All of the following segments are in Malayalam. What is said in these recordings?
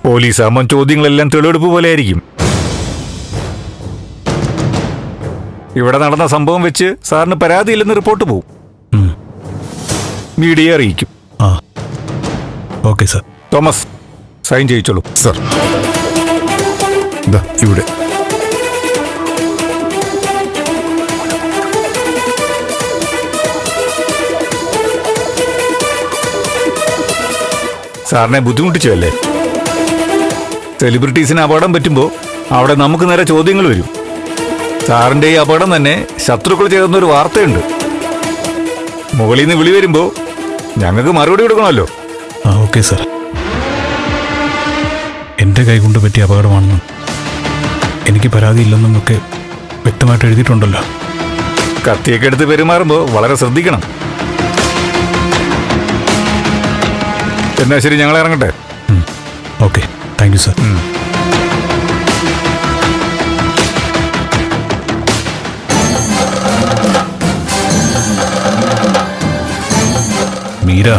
പോലീസാകുമ്പോൾ ചോദ്യങ്ങളെല്ലാം തെളിവെടുപ്പ് പോലെ ആയിരിക്കും. ഇവിടെ നടന്ന സംഭവം വെച്ച് സാറിന് പരാതിയില്ലെന്ന് റിപ്പോർട്ട് പോവും. മീഡിയയെ അറിയിക്കും. Okay sir. തോമസ്, സൈൻ ചെയ്യിച്ചോളൂ. സർ, ഇവിടെ. സാറിനെ ബുദ്ധിമുട്ടിച്ചു അല്ലേ? സെലിബ്രിറ്റീസിന് അപകടം പറ്റുമ്പോൾ അവിടെ നമുക്ക് നേരെ ചോദ്യങ്ങൾ വരും. സാറിന്റെ ഈ അപകടം തന്നെ ശത്രുക്കൾ ചേർന്നൊരു വാർത്തയുണ്ട്. മുകളിൽ നിന്ന് വിളി വരുമ്പോൾ ഞങ്ങൾക്ക് മറുപടി കൊടുക്കണമല്ലോ. Okay sir. എൻ്റെ കൈകൊണ്ട് പറ്റിയ അപകടമാണെന്നും എനിക്ക് പരാതിയില്ലെന്നും ഒക്കെ വ്യക്തമായിട്ട് എഴുതിയിട്ടുണ്ടല്ലോ. കത്തിയൊക്കെ എടുത്ത് പെരുമാറുമ്പോൾ വളരെ ശ്രദ്ധിക്കണം. എന്നാ ശരി, ഞങ്ങൾ ഇറങ്ങട്ടെ. Okay, thank you sir. Meera,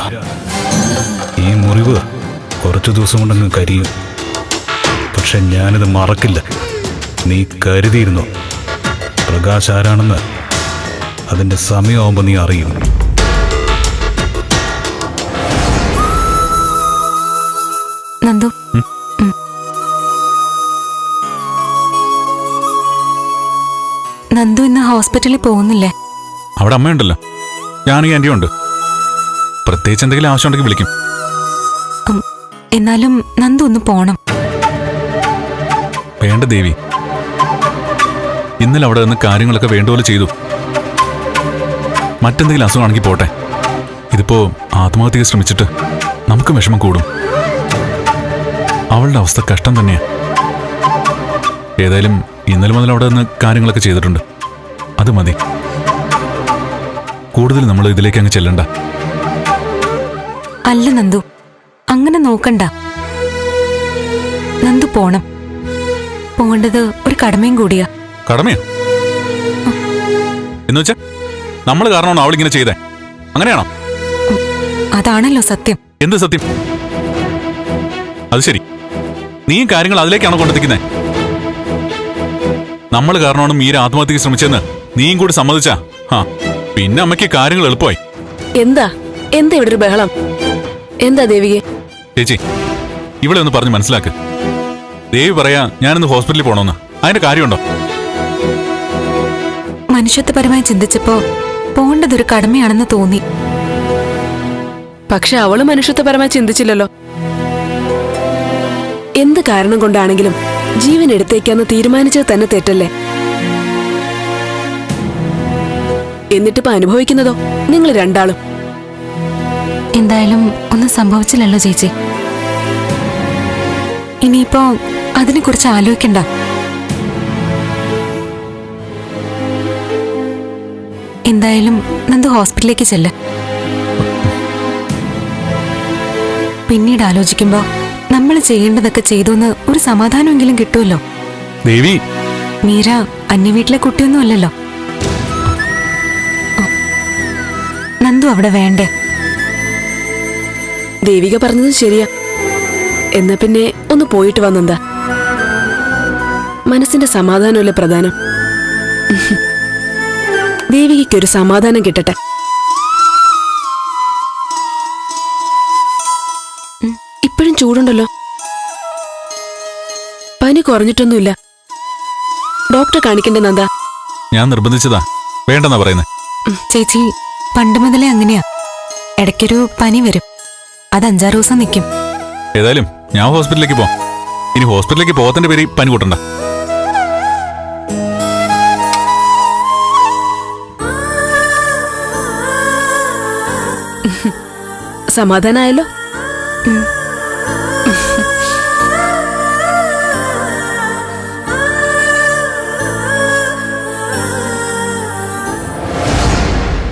ഈ മുറിവ് കുറച്ചു ദിവസം കൊണ്ടങ്ങ് കരിയും. പക്ഷെ ഞാനിത് മറക്കില്ല. നീ കരുതിയിരുന്നോ? പ്രകാശ് ആരാണെന്ന് അതിൻ്റെ സമയമാകുമ്പോൾ നീ അറിയും. നന്ദു, നന്ദു ഇന്ന് ഹോസ്പിറ്റലിൽ പോകുന്നില്ലേ? അവിടെ അമ്മയുണ്ടല്ലോ, ഞാനും ആൻറ്റിയും ഉണ്ട്. പ്രത്യേകിച്ച് എന്തെങ്കിലും ആവശ്യമുണ്ടെങ്കിൽ വിളിക്കും. എന്നാലും നന്ദു ഒന്ന് പോണം. വേണ്ട ദേവി, ഇന്നലെ അവിടെ നിന്ന് കാര്യങ്ങളൊക്കെ വേണ്ടപോലെ ചെയ്തു. മറ്റെന്തെങ്കിലും അസുഖമാണെങ്കിൽ പോട്ടെ. ഇതിപ്പോ ആത്മഹത്യക്ക് ശ്രമിച്ചിട്ട് നമുക്ക് വിഷമം കൂടും. അവളുടെ അവസ്ഥ കഷ്ടം തന്നെയാ. ഏതായാലും ഇന്നലെ മുതൽ അവിടെ നിന്ന് കാര്യങ്ങളൊക്കെ ചെയ്തിട്ടുണ്ട്. അത് മതി. കൂടുതൽ നമ്മൾ ഇതിലേക്ക് അങ്ങ് ചെല്ലണ്ട. അല്ല നന്ദു, അങ്ങനെ നോക്കണ്ട. നന്ദു പോണം. പോകേണ്ടത് ഒരു കടമയും കൂടിയാ. കടമയോ? എന്ന് വെച്ചാ നമ്മൾ കാരണമാണോ അവളിങ്ങനെ ചെയ്തേ? അങ്ങനെയാണോ? അതാണല്ലോ സത്യം. എന്ത് സത്യം? അത് ശരി, നീ കാര്യങ്ങൾ അതിലേക്കാണോ കൊണ്ടെത്തിക്കുന്നേ? നമ്മൾ കാരണമാണ് മീര ആത്മഹത്യക്ക് ശ്രമിച്ചെന്ന് നീയും കൂടി സമ്മതിച്ചാ പിന്നെ അമ്മയ്ക്ക് കാര്യങ്ങൾ എളുപ്പമായി. എന്താ ഇവിടെ ഒരു ബഹളം? എന്താ ദേവികെ? ചേച്ചി, ഇവിടെ ഒന്ന് പറഞ്ഞ് മനസ്സിലാക്ക്. ദേവി പറയാ ഞാനിന്ന് ഹോസ്പിറ്റലിൽ പോണോന്ന്. അതിന്റെ കാര്യമുണ്ടോ? മനുഷ്യത്വപരമായി ചിന്തിച്ചപ്പോ പോകേണ്ടതൊരു കടമയാണെന്ന് തോന്നി. പക്ഷെ അവള് മനുഷ്യത്വപരമായി ചിന്തിച്ചില്ലല്ലോ. എന്ത് കാരണം കൊണ്ടാണെങ്കിലും ജീവൻ എടുത്തേക്കാന്ന് തീരുമാനിച്ചത് തന്നെ തെറ്റല്ലേ? എന്നിട്ടിപ്പോ അനുഭവിക്കുന്നതോ നിങ്ങൾ രണ്ടാളും. എന്തായാലും ഒന്നും സംഭവിച്ചില്ലല്ലോ ചേച്ചി. ഇനിയിപ്പോ അതിനെക്കുറിച്ച് ആലോചിക്കണ്ട. എന്തായാലും നന്ദു ഹോസ്പിറ്റലിലേക്ക് ചെല്ല. പിന്നീട് ആലോചിക്കുമ്പോ നമ്മൾ ചെയ്യേണ്ടതൊക്കെ ചെയ്തുവെന്ന് ഒരു സമാധാനമെങ്കിലും കിട്ടുമല്ലോ. ദേവി, മീര അന്യവീട്ടിലെ കുട്ടിയൊന്നും അല്ലല്ലോ. നന്ദു അവിടെ വേണ്ടേ? ദേവിക പറഞ്ഞത് ശരിയാ. എന്നാ പിന്നെ ഒന്ന് പോയിട്ട് വന്നെന്താ? മനസ്സിന്റെ സമാധാനമല്ലേ പ്രധാനം. ദേവികയ്ക്കൊരു സമാധാനം കിട്ടട്ടെ. ഇപ്പോഴും ചൂടുണ്ടല്ലോ. പനി കുറഞ്ഞിട്ടൊന്നുമില്ല. ഡോക്ടറെ കാണിക്കണ്ടേ നന്ദ? ഞാൻ നിർബന്ധിച്ചതാ, വേണ്ടെന്നാ പറയുന്നേ. ചേച്ചി, പണ്ട് മുതലേ അങ്ങനെയാ. ഇടയ്ക്കൊരു പനി വരും, അത് 5-6 ദിവസം നിൽക്കും. ഏതായാലും ഞാൻ ഹോസ്പിറ്റലിലേക്ക് പോവാം. ഇനി ഹോസ്പിറ്റലിലേക്ക് പോകത്തിന്റെ പേര് പനി കൂട്ടണ്ട. സമാധാനായല്ലോ.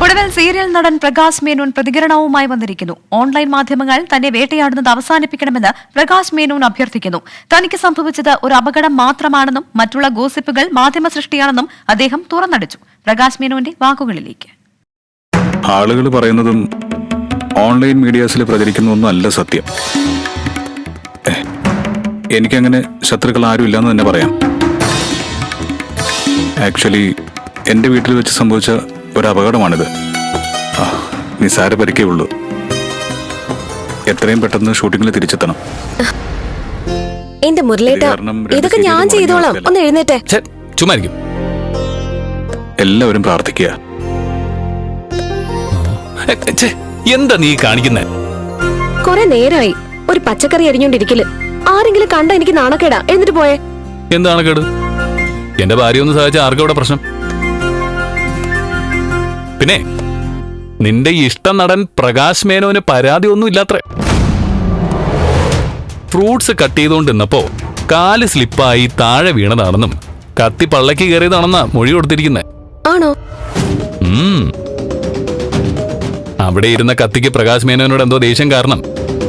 ഒടുവിൽ സീരിയൽ നടൻ പ്രകാശ് മേനോൻ പ്രതികരണവുമായി വന്നിരിക്കുന്നു. ഓൺലൈൻ മാധ്യമങ്ങൾ തന്നെ വേട്ടയാടുന്നത് അവസാനിപ്പിക്കണമെന്ന് പ്രകാശ് മേനോൻ അഭ്യർത്ഥിക്കുന്നു. തനിക്ക് സംഭവിച്ചത് ഒരു അപകടം മാത്രമാണെന്നും മറ്റുള്ള ഗോസിപ്പുകൾ മാധ്യമ സൃഷ്ടിയാണെന്നും അദ്ദേഹം തുറന്നടിച്ചു. പ്രകാശ് മേനോന്റെ വാക്കുകളിലേക്ക്. ആളുകൾ പറയുന്നതും ഓൺലൈൻ മീഡിയാസിൽ പ്രചരിക്കുന്നതൊന്നും അല്ല സത്യം. എനിക്കങ്ങനെ ശത്രുക്കൾ ആരും ഇല്ലെന്ന് തന്നെ പറയാം. ആക്ച്വലി എൻ്റെ വീട്ടിൽ വെച്ച് സംഭവിച്ച ഒരു അപകടമാണിത്. നിസാര പരിക്കേ ഉള്ളൂ. എത്രയും പെട്ടെന്ന് ഷൂട്ടിങ്ങിൽ തിരിച്ചെത്തണം. എന്റെ മുരളേട്ട, ഇതൊക്കെ ഞാൻ ചെയ്തോളാം. ഒന്ന് എഴുന്നേറ്റേ. ചുമ്മായിരിക്കും. എല്ലാവരും പ്രാർത്ഥിക്കുക. എന്താ നീ കാണിക്കുന്നേ? കൊറേ നേരമായി ഒരു പച്ചക്കറി അരിഞ്ഞോണ്ടിരിക്കല്. ആരെങ്കിലും കണ്ട എനിക്ക് നാണക്കേടാ. എന്നിട്ട് പോയേ. എന്താണ് കേട്? എന്റെ ഭാര്യ ഒന്ന് സഹായിച്ച ആർക്കും ഇവിടെ പ്രശ്നം? പിന്നെ നിന്റെ ഇഷ്ട നടൻ പ്രകാശ് മേനോന് പരാതി ഒന്നും ഇല്ലാത്രേ. ഫ്രൂട്ട്സ് കട്ട് ചെയ്തുകൊണ്ടിരുന്നപ്പോ കാല് സ്ലിപ്പായി താഴെ വീണതാണെന്നും കത്തി പള്ളക്ക് കയറിയതാണെന്നാ മൊഴി കൊടുത്തിരിക്കുന്നേ. ആണോ? അവിടെ ഇരുന്ന കത്തിക്ക് പ്രകാശ് മേനോനോട് എന്തോ ദേഷ്യം കാരണം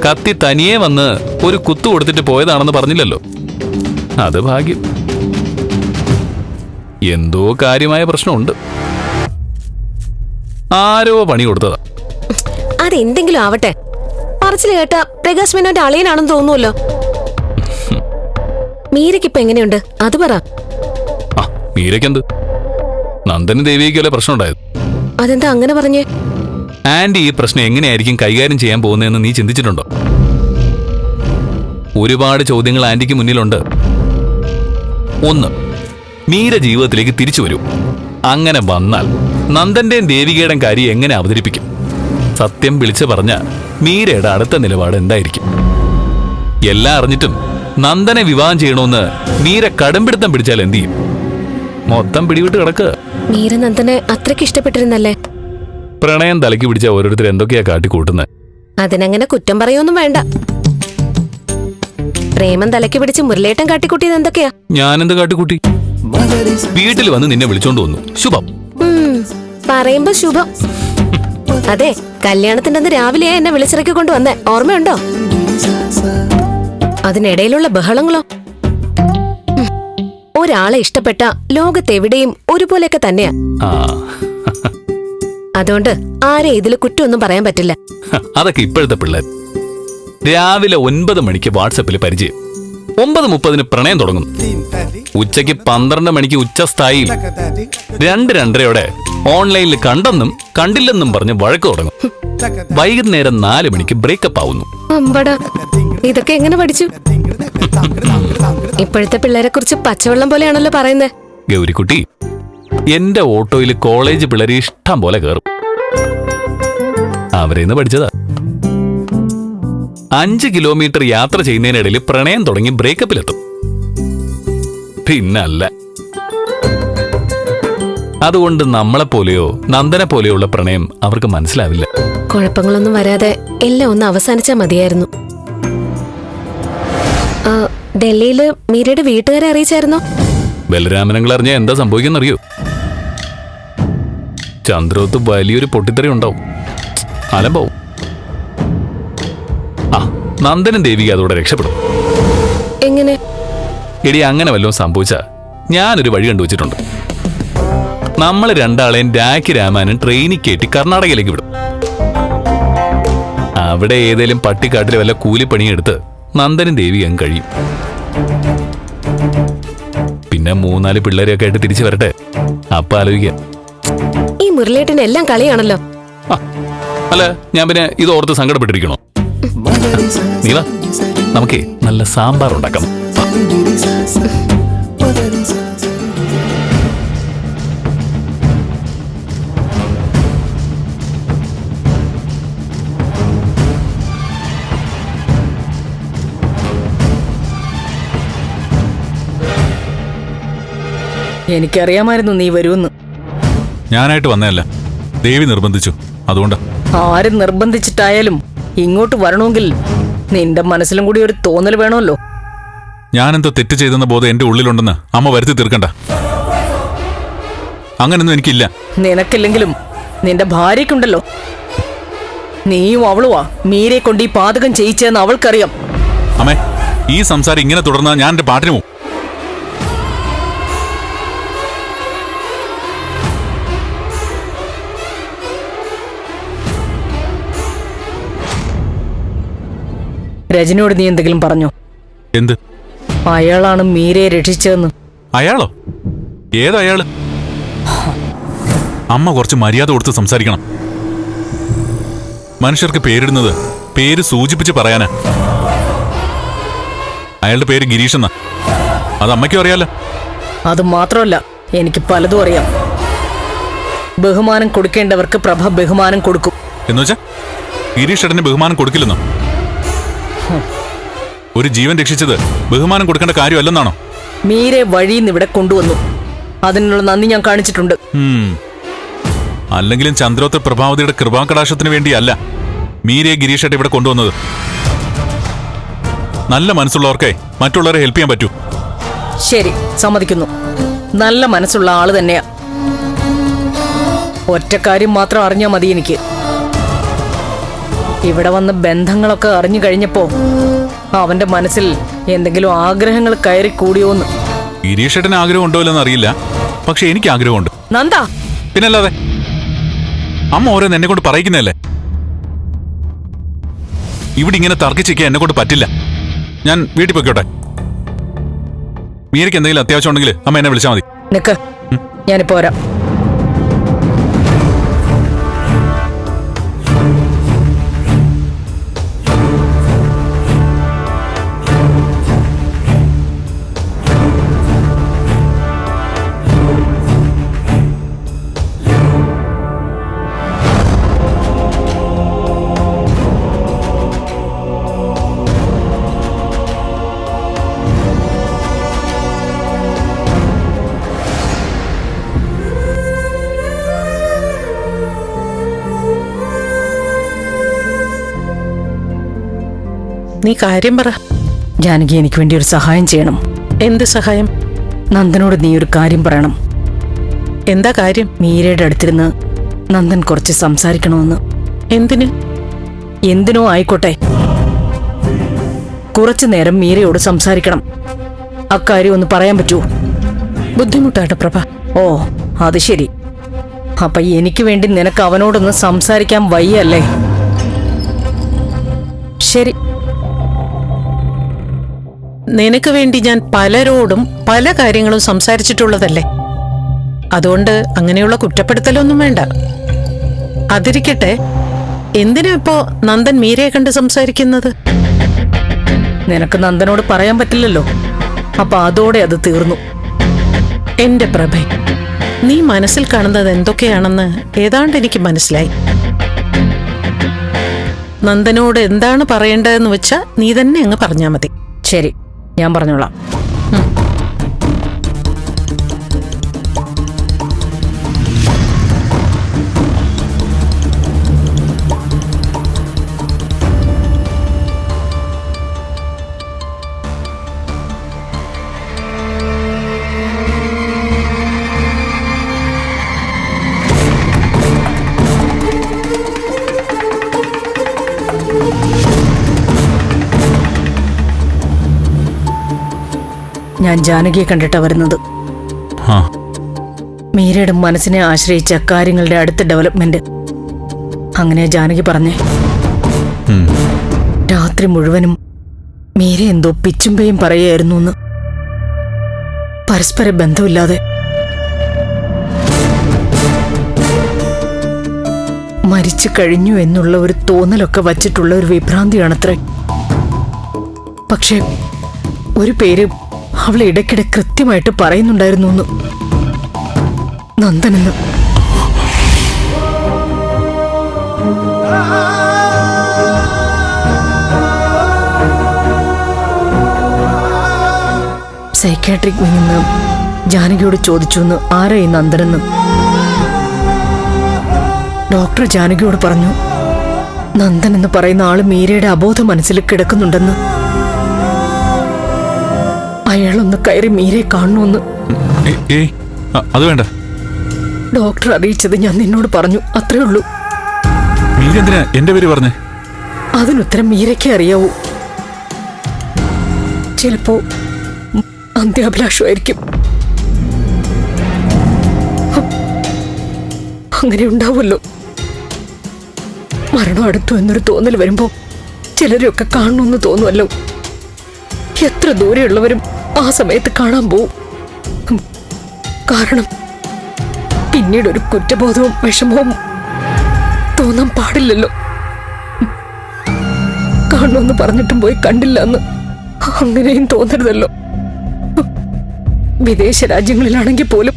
കത്തി തനിയെ വന്ന് ഒരു കുത്തു കൊടുത്തിട്ട് പോയതാണെന്ന് പറഞ്ഞില്ലല്ലോ. അത് ഭാഗ്യം. എന്തോ കാര്യമായ പ്രശ്നമുണ്ട്. ആരോ പണി കൊടുത്തതാ. അതെന്തെങ്കിലും ആവട്ടെ. പറച്ചില് കേട്ട പ്രകാശ് മേനോന്റെ അളിയനാണെന്ന് തോന്നുമല്ലോ. മീരയ്ക്കിപ്പൊ എങ്ങനെയുണ്ട് അത് പറ. മീരയ്ക്കെന്ത്? നന്ദന് ദേവിക്കല്ലേ പ്രശ്നം ഉണ്ടായത്. അതെന്താ അങ്ങനെ പറഞ്ഞേ? ആന്റി ഈ പ്രശ്നം എങ്ങനെയായിരിക്കും കൈകാര്യം ചെയ്യാൻ പോകുന്നതെന്ന് നീ ചിന്തിച്ചിട്ടുണ്ടോ? ഒരുപാട് ചോദ്യങ്ങൾ ആന്റിക്ക് മുന്നിലുണ്ട്. ഒന്ന്, മീര ജീവിതത്തിലേക്ക് തിരിച്ചു വരൂ. അങ്ങനെ വന്നാൽ നന്ദന്റെയും ദേവികയുടെയും കാര്യം എങ്ങനെ അവതരിപ്പിക്കും? സത്യം വിളിച്ചു പറഞ്ഞ മീരയുടെ അടുത്ത നിലപാട് എന്തായിരിക്കും? എല്ലാം അറിഞ്ഞിട്ടും നന്ദനെ വിവാഹം ചെയ്യണമെന്ന് മീര കടുംപിടുത്തം പിടിച്ചാൽ എന്ത് ചെയ്യും? മൊത്തം പിടിവിട്ട് കിടക്കുക. മീര നന്ദനെ അത്രയ്ക്ക് ഇഷ്ടപ്പെട്ടിരുന്നല്ലേ? പ്രണയം തലയ്ക്ക് പിടിച്ച ഓരോരുത്തർ എന്തൊക്കെയാ കാട്ടിക്കൂട്ടുന്നത്. അതിനങ്ങനെ കുറ്റം പറയൊന്നും വേണ്ട. പ്രേമം തലയ്ക്ക് പിടിച്ച് മുരളേട്ടൻ കാട്ടിക്കൂട്ടിയത് എന്തൊക്കെയാ? ഞാനെന്ത് കാട്ടിക്കൂട്ടി? വീട്ടിൽ വന്ന് നിന്നെ വിളിച്ചോണ്ട് വന്നു. ശുഭം. പറയുമ്പോ ശുഭം. അതെ, കല്യാണത്തിന്റെ അന്ന് രാവിലെ എന്നെ വിളിച്ചിറക്കി കൊണ്ടുവന്നേ, ഓർമ്മയുണ്ടോ? അതിനിടയിലുള്ള ബഹളങ്ങളോ? ഒരാളെ ഇഷ്ടപ്പെട്ട ലോകത്തെവിടെയും ഒരുപോലെയൊക്കെ തന്നെയാ. അതുകൊണ്ട് ആരെ ഇതില് കുറ്റമൊന്നും പറയാൻ പറ്റില്ല. അതൊക്കെ ഇപ്പോഴത്തെ പിള്ളേർ. രാവിലെ 9 മണിക്ക് വാട്സപ്പിൽ പരിചയം, 9:30 പ്രണയം തുടങ്ങും. ഉച്ചയ്ക്ക് 12 മണിക്ക് ഉച്ചസ്ഥായിയിൽ 2-2:30 ഓൺലൈനിൽ കണ്ടെന്നും കണ്ടില്ലെന്നും പറഞ്ഞ് വഴക്ക് തുടങ്ങും. വൈകുന്നേരം 4 മണിക്ക് ബ്രേക്കപ്പ് ആവുന്നു. ഇതൊക്കെ എങ്ങനെ പഠിച്ചു? ഇപ്പോഴത്തെ പിള്ളേരെ കുറിച്ച് പച്ചവെള്ളം പോലെയാണല്ലോ പറയുന്നത്. ഗൗരിക്കുട്ടി, എന്റെ ഓട്ടോയിൽ കോളേജ് പിള്ളേര് ഇഷ്ടം പോലെ കയറും. അവരെന്ന് പഠിച്ചതാ. 5 കിലോമീറ്റർ യാത്ര ചെയ്യുന്നതിനിടയിൽ പ്രണയം തുടങ്ങി ബ്രേക്കപ്പിലെത്തും. പിന്നല്ല. അതുകൊണ്ട് നമ്മളെപ്പോലെയോ നന്ദനെ പോലെയുള്ള പ്രണയം അവർക്ക് മനസ്സിലാവില്ല. കുഴപ്പങ്ങളൊന്നും വരാതെ എല്ലാം ഒന്ന് അവസാനിച്ചാ മതിയായിരുന്നു. ഡൽഹിയില് മീരയുടെ വീട്ടുകാരെ അറിയിച്ചായിരുന്നോ? ബലരാമനങ്ങൾ അറിഞ്ഞ എന്താ സംഭവിക്കുന്നറിയോ? ചന്ദ്രോത്ത് വലിയൊരു പൊട്ടിത്തെറി ഉണ്ടാവും. അലമ്പാവും. നന്ദനും ദേവിക അതോടെ രക്ഷപ്പെടും. എങ്ങനെ? എടി, അങ്ങനെ വല്ലതും സംഭവിച്ചാ ഞാനൊരു വഴി കണ്ടുവച്ചിട്ടുണ്ട്. നമ്മൾ രണ്ടാളെയും രാഖി രാമാനും ട്രെയിനിൽ കയറ്റി കർണാടകയിലേക്ക് വിടും. അവിടെ ഏതേലും പട്ടിക്കാട്ടിൽ വല്ല കൂലിപ്പണിയെടുത്ത് നന്ദനും ദേവികയും കഴിയും. പിന്നെ 3-4 പിള്ളേരെയൊക്കെ ആയിട്ട് തിരിച്ചു വരട്ടെ. അപ്പൊ ആലോചിക്കാം. ഈ മുരളേട്ടന് എല്ലാം കളിയാണല്ലോ. അല്ല, ഞാൻ പിന്നെ ഇത് ഓർത്ത് സങ്കടപ്പെട്ടിരിക്കണോ? നീല, നമുക്കേ നല്ല സാമ്പാർ ഉണ്ടാക്കാം. എനിക്കറിയാമായിരുന്നു നീ വരുമെന്ന്. ഞാനായിട്ട് വന്നതല്ല, ദേവി നിർബന്ധിച്ചു. അതുകൊണ്ട് ആരും നിർബന്ധിച്ചിട്ടായാലും ഇങ്ങോട്ട് വരണമെങ്കിൽ നിന്റെ മനസ്സിലും കൂടി ഒരു തോന്നൽ വേണമല്ലോ. ഞാനെന്തോ തെറ്റ് ചെയ്തെന്ന ബോധം എന്റെ ഉള്ളിലുണ്ടെന്ന് അമ്മ വരുത്തി തീർക്കണ്ട. അങ്ങനൊന്നും എനിക്കില്ല. നിനക്കില്ലെങ്കിലും നിന്റെ ഭാര്യയ്ക്കുണ്ടല്ലോ. നീയും അവളുവാ മീരെ കൊണ്ട് ഈ പാതകം ചെയ്യിച്ചെന്ന് അവൾക്കറിയാം. അമ്മേ, ഈ സംസാരം ഇങ്ങനെ തുടർന്നാൽ ഞാൻ എന്റെ പാട്ടിന് പോകും. രജനിയോട് നീ എന്തെങ്കിലും പറഞ്ഞോ? എന്ത്? അയാളാണ് മീരയെ രക്ഷിച്ചതെന്ന്. അയാളോ? ഏതയാള്? അമ്മ കുറച്ച് മര്യാദ കൊടുത്ത് സംസാരിക്കണം. മനുഷ്യർക്ക് പേരിടുന്നത് പേര് സൂചിപ്പിച്ച് പറയാനാ. അയാളുടെ പേര് ഗിരീഷ് എന്നാ. അത് അമ്മയ്ക്കും അറിയാലോ. അത് മാത്രമല്ല, എനിക്ക് പലതും അറിയാം. ബഹുമാനം കൊടുക്കേണ്ടവർക്ക് പ്രഭ ബഹുമാനം കൊടുക്കും. എന്നുവെച്ചാ ഗിരീഷ് ഏട്ടന് ബഹുമാനം കൊടുക്കില്ലെന്നോ? ഒരു ജീവൻ രക്ഷിച്ചത് ബഹുമാനം കൊടുക്കേണ്ട കാര്യമല്ലെന്നാണോ? മീരെ വഴിയിൽ ഇവിടെ കൊണ്ടുവന്നു. അതിനുള്ള നന്ദി ഞാൻ കാണിച്ചിട്ടുണ്ട്. അല്ലെങ്കിലും ചന്ദ്രോത്ത പ്രഭാവതിയുടെ കൃപാകടാശത്തിന് വേണ്ടിയല്ല മീരയെ ഗിരീഷ് ഏട്ടൻ ഇവിടെ കൊണ്ടുവന്നത്. നല്ല മനസ്സുള്ളവർക്കേ മറ്റുള്ളവരെ ഹെൽപ്പ് ചെയ്യാൻ പറ്റൂ. ശരി, സമ്മതിക്കുന്നു. നല്ല മനസ്സുള്ള ആള് തന്നെയാ. ഒറ്റ കാര്യം മാത്രം അറിഞ്ഞാൽ മതി എനിക്ക്. ഇവിടെ വന്ന് ബന്ധങ്ങളൊക്കെ അറിഞ്ഞു കഴിഞ്ഞപ്പോ അവന്റെ മനസ്സിൽ എന്തെങ്കിലും ആഗ്രഹങ്ങൾ കയറി കൂടിയോന്ന്. ഗിരീഷ് ഏട്ടന് ആഗ്രഹം ഉണ്ടോ ഇല്ലെന്ന് അറിയില്ല, പക്ഷെ എനിക്ക് ആഗ്രഹമുണ്ട്. നന്ദ, പിന്നല്ലാതെ അമ്മ ഓരോന്ന് എന്നെ കൊണ്ട് പറയിക്കുന്നതല്ലേ. ഇവിടെ ഇങ്ങനെ തർക്കിച്ചിരിക്കാൻ എന്നെ കൊണ്ട് പറ്റില്ല. ഞാൻ വീട്ടിൽ പോയിക്കോട്ടെ. മീരയ്ക്ക് എന്തെങ്കിലും അത്യാവശ്യം ഉണ്ടെങ്കിൽ അമ്മ എന്നെ വിളിച്ചാൽ മതി. നിക്ക്, ഞാനിപ്പോ വരാം. നീ കാര്യം പറ. ജാനകി, എനിക്ക് വേണ്ടി ഒരു സഹായം ചെയ്യണം. എന്ത് സഹായം? നന്ദനോട് നീ ഒരു കാര്യം പറയണം. എന്താ കാര്യം? മീരയുടെ അടുത്തിരുന്ന് നന്ദൻ കുറച്ച് സംസാരിക്കണമെന്ന്. എന്തിന്? എന്തിനോ ആയിക്കോട്ടെ, കുറച്ചു നേരം മീരയോട് സംസാരിക്കണം. അക്കാര്യം ഒന്ന് പറയാൻ പറ്റുമോ? ബുദ്ധിമുട്ടാണ് പ്രഭ. ഓ, അത് ശരി. അപ്പൊ എനിക്ക് വേണ്ടി നിനക്ക് അവനോടൊന്ന് സംസാരിക്കാൻ വയ്യല്ലേ? ശരി, നിനക്ക് വേണ്ടി ഞാൻ പലരോടും പല കാര്യങ്ങളും സംസാരിച്ചിട്ടുള്ളതല്ലേ. അതുകൊണ്ട് അങ്ങനെയുള്ള കുറ്റപ്പെടുത്തലൊന്നും വേണ്ട. അതിരിക്കട്ടെ, എന്തിനാ ഇപ്പോ നന്ദൻ മീരയെ കണ്ട് സംസാരിക്കുന്നത്? നിനക്ക് നന്ദനോട് പറയാൻ പറ്റില്ലല്ലോ. അപ്പൊ അതോടെ അത് തീർന്നു. എന്റെ പ്രഭേ, നീ മനസ്സിൽ കാണുന്നത് എന്തൊക്കെയാണെന്ന് ഏതാണ്ട് എനിക്ക് മനസ്സിലായി. നന്ദനോട് എന്താണ് പറയേണ്ടതെന്ന് വെച്ചാ നീ തന്നെ അങ്ങ് പറഞ്ഞാ മതി. ശരി, ഞാൻ പറഞ്ഞോളാം. ഞാൻ ജാനകിയെ കണ്ടിട്ടാ വരുന്നത്. മീരയുടെ മനസ്സിനെ ആശ്രയിച്ച കാര്യങ്ങളുടെ അടുത്ത ഡെവലപ്മെന്റ്. അങ്ങനെ ജാനകി പറഞ്ഞേ. രാത്രി മുഴുവനും മീര എന്തോ പിച്ചുമ്പയും പറയായിരുന്നു എന്ന്. പരസ്പര ബന്ധമില്ലാതെ. മരിച്ചു കഴിഞ്ഞു എന്നുള്ള ഒരു തോന്നലൊക്കെ വച്ചിട്ടുള്ള ഒരു വിഭ്രാന്തിയാണത്രേ. പക്ഷെ ഒരു പേര് അവൾ ഇടയ്ക്കിടെ കൃത്യമായിട്ട് പറയുന്നുണ്ടായിരുന്നു എന്ന്. നന്ദനെന്ന്. സൈക്കാട്രിക് വിങ്ങിന്ന് ജാനകിയോട് ചോദിച്ചു എന്ന് ആരാ ഈ നന്ദനെന്ന്. ഡോക്ടർ ജാനകിയോട് പറഞ്ഞു, നന്ദൻ എന്ന് പറയുന്ന ആള് മീരയുടെ അബോധ മനസ്സിൽ കിടക്കുന്നുണ്ടെന്ന്. അയാളൊന്ന് കയറി മീരയെ കാണണമെന്ന്. അത് വേണ്ട. ഡോക്ടർ അറിയിച്ചത് ഞാൻ നിന്നോട് പറഞ്ഞു, അത്രേ ഉള്ളൂ. മീരെന്തിനാ എന്റെ പേര് പറഞ്ഞേ? അതിനുത്തരം മീരയ്ക്കേ അറിയാവൂ. ചിലപ്പോ അന്ത്യാഭിലാഷമായിരിക്കും. അങ്ങനെ ഉണ്ടാവുമല്ലോ. മരണം അടുത്തു എന്നൊരു തോന്നൽ വരുമ്പോ ചിലരെയൊക്കെ കാണണമെന്ന് തോന്നുമല്ലോ. എത്ര ദൂരെയുള്ളവരും ആ സമയത്ത് കാണാൻ പോവും. കാരണം പിന്നീട് ഒരു കുറ്റബോധവും വിഷമവും തോന്നാൻ പാടില്ലല്ലോ. കാണണമെന്ന് പറഞ്ഞിട്ടും പോയി കണ്ടില്ല എന്ന് അങ്ങനെയും തോന്നരുതല്ലോ. വിദേശ രാജ്യങ്ങളിലാണെങ്കിൽ പോലും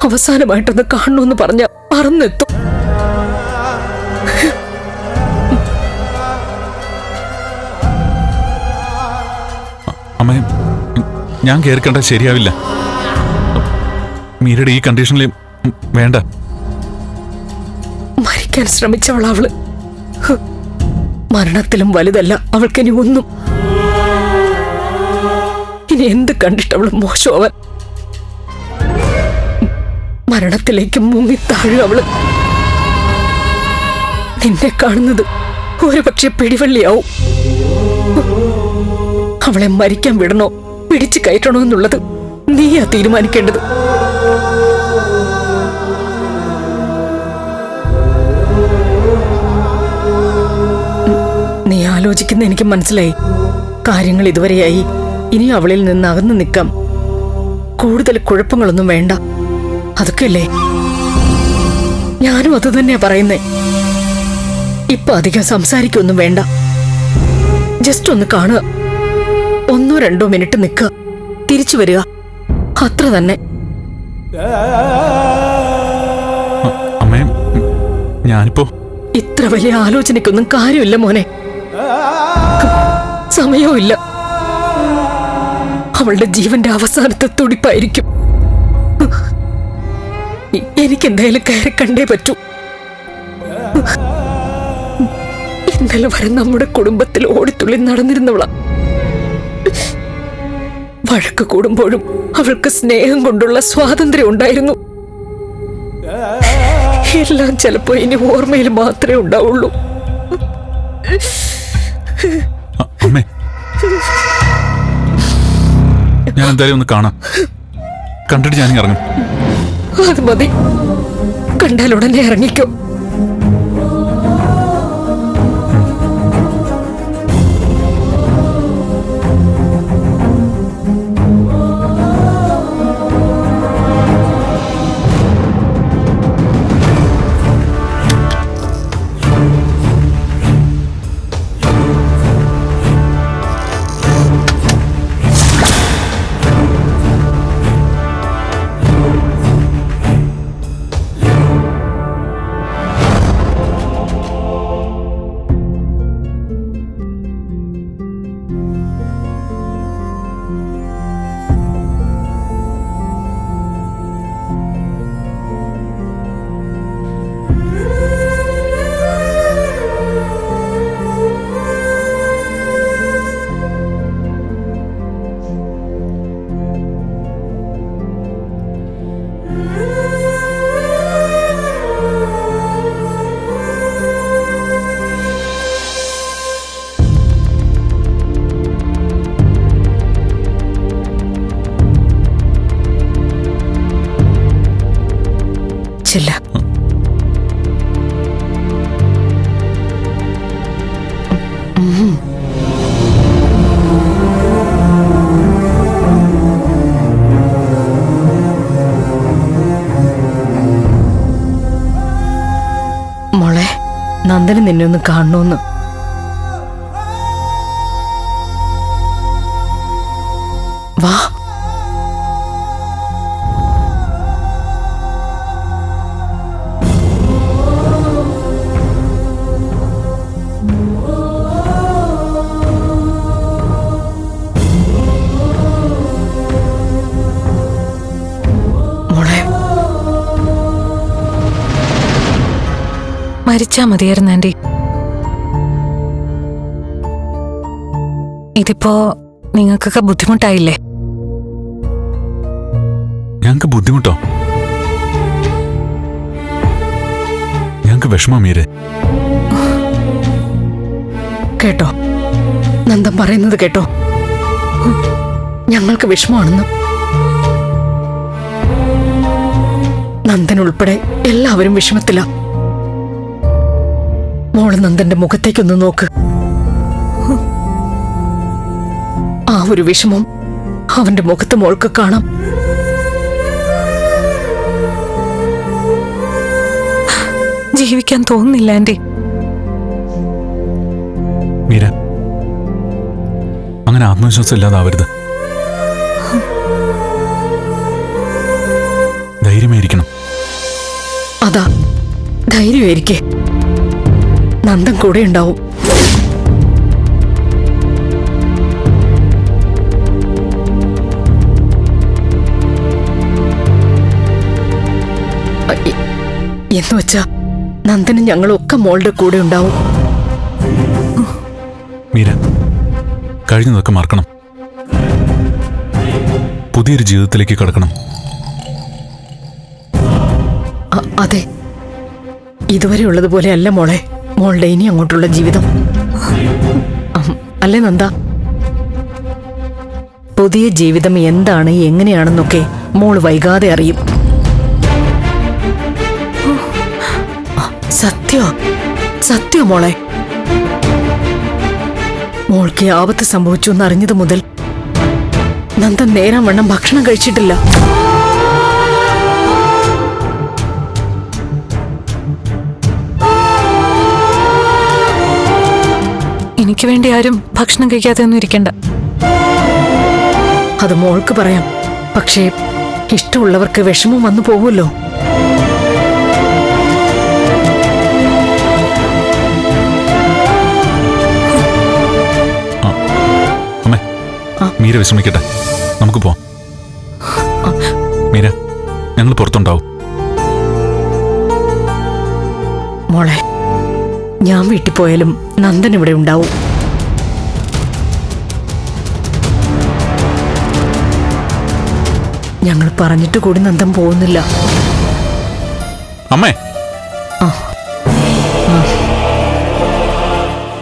അവസാനമായിട്ടൊന്ന് കാണണമെന്ന് പറഞ്ഞ പറന്നെത്തും. അമ്മേ, ഞാൻ കേൾക്കേണ്ട ശരിയാവില്ല. മീരയുടെ ഈ കണ്ടീഷനിൽ വേണ്ട. മരിക്കാൻ ശ്രമിച്ചവളവള്. മരണത്തിലും വലുതല്ല അവൾക്കിനി ഒന്നും. ഇനി എന്ത് കണ്ടിട്ടവള് മോശമാവാൻ. മരണത്തിലേക്ക് മുങ്ങിത്താഴും അവള്. നിന്നെ കാണുന്നത് ഒരുപക്ഷെ പിടിവള്ളിയാവും. അവളെ മരിക്കാൻ വിടണോ പിടിച്ചു കയറ്റണോ എന്നുള്ളത് നീയാ തീരുമാനിക്കേണ്ടത്. നീ ആലോചിക്കുന്ന എനിക്ക് മനസ്സിലായി. കാര്യങ്ങൾ ഇതുവരെയായി. ഇനി അവളിൽ നിന്ന് അകന്നു നിൽക്കാം. കൂടുതൽ കുഴപ്പങ്ങളൊന്നും വേണ്ട. അതൊക്കെയല്ലേ ഞാനും അത് തന്നെയാ പറയുന്നേ. ഇപ്പൊ അധികം സംസാരിക്കൊന്നും വേണ്ട. ജസ്റ്റ് ഒന്ന് കാണുക. 1-2 മിനിറ്റ് നിൽക്കുക, തിരിച്ചു വരിക, അത്ര തന്നെ. അമ്മേ, ഞാനിപ്പോ ഇത്ര വലിയ ആലോചനയ്ക്കൊന്നും കാര്യമില്ല മോനെ. സമയവും ഇല്ല. അവളുടെ ജീവന്റെ അവസാനത്തെ തുടിപ്പായിരിക്കും. എനിക്കെന്തായാലും കയറി കണ്ടേ പറ്റൂ. ഇന്നലെ വരെ നമ്മുടെ കുടുംബത്തിൽ ഓടിത്തുള്ളി നടന്നിരുന്നവളാ. വഴക്ക് കൂടുമ്പോഴും അവൾക്ക് സ്നേഹം കൊണ്ടുള്ള സ്വാതന്ത്ര്യം ഉണ്ടായിരുന്നു. എല്ലാം ചിലപ്പോ ഇനി ഓർമ്മയിൽ മാത്രമേ ഉണ്ടാവുള്ളൂ. അമ്മേ, ഞാൻ എന്തായാലും ഒന്ന് കാണാം. കണ്ടിട്ട് ഞാൻ ഇറങ്ങും. അത് മതി. കണ്ടാൽ ഉടനെ ഇറങ്ങിക്കോ. ചില്ല. മോളെ, നന്ദന് നിന്നെ ഒന്ന് കാണണമെന്ന്. വാ. മരിച്ചാ മതിയായിരുന്നു ആന്റി. ഇതിപ്പോ നിങ്ങൾക്കൊക്കെ ബുദ്ധിമുട്ടായില്ലേ? ഞങ്ങക്ക് ബുദ്ധിമുട്ടോ? ഞങ്ങക്ക് വിഷമം മീരെ. കേട്ടോ, നന്ദൻ പറയുന്നത് കേട്ടോ. ഞങ്ങൾക്ക് വിഷമമാണെന്ന്. നന്ദൻ ഉൾപ്പെടെ എല്ലാവരും വിഷമത്തില. മോള് നന്ദന്റെ മുഖത്തേക്കൊന്ന് നോക്ക്. ആ ഒരു വിഷമം അവന്റെ മുഖത്ത് മോൾക്ക് കാണാം. ജീവിക്കാൻ തോന്നുന്നില്ല ആന്റി. മീര, അങ്ങനെ ആത്മവിശ്വാസം ഇല്ലാതാവരുത്. ധൈര്യമായിരിക്കണം. അതാ ധൈര്യമായിരിക്കേ, നന്ദൻ കൂടെ ഉണ്ടാവും. എന്ന് വെച്ചാ നന്ദനും ഞങ്ങളൊക്കെ മോളുടെ കൂടെ ഉണ്ടാവും. മീര, കഴിഞ്ഞതൊക്കെ മറക്കണം. പുതിയൊരു ജീവിതത്തിലേക്ക് കടക്കണം. അതെ, ഇതുവരെ ഉള്ളതുപോലെ അല്ല മോളെ മോളുടെ ഇനി അങ്ങോട്ടുള്ള ജീവിതം. അല്ലേ നന്ദ? പുതിയ ജീവിതം എന്താണ് എങ്ങനെയാണെന്നൊക്കെ മോള് വൈകാതെ അറിയും. സത്യോ മോളെ, മോൾക്ക് ആപത്ത് സംഭവിച്ചു എന്നറിഞ്ഞത് മുതൽ നന്ദൻ നേരം വണ്ണം ഭക്ഷണം കഴിച്ചിട്ടില്ല. എനിക്ക് വേണ്ടി ആരും ഭക്ഷണം കഴിക്കാതെ ഒന്നും ഇരിക്കണ്ട. അത് മോൾക്ക് പറയാം, പക്ഷേ ഇഷ്ടമുള്ളവർക്ക് വിഷമം വന്നു പോകുമല്ലോ. മീര വിശ്രമിക്കട്ടെ, നമുക്ക് പോവാം. മീര, ഞങ്ങൾ പുറത്തുണ്ടാവും. മോളെ, ഞാൻ വീട്ടിൽ പോയാലും നന്ദൻ ഇവിടെ ഉണ്ടാവും. ഞങ്ങൾ പറഞ്ഞിട്ട് കൂടി നന്ദൻ പോകുന്നില്ല. അമ്മേ,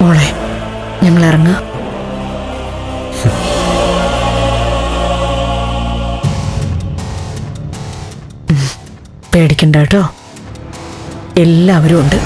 മോളെ, ഞങ്ങൾ ഇറങ്ങാം. പേടിക്കണ്ട കേട്ടോ, എല്ലാവരും ഉണ്ട്.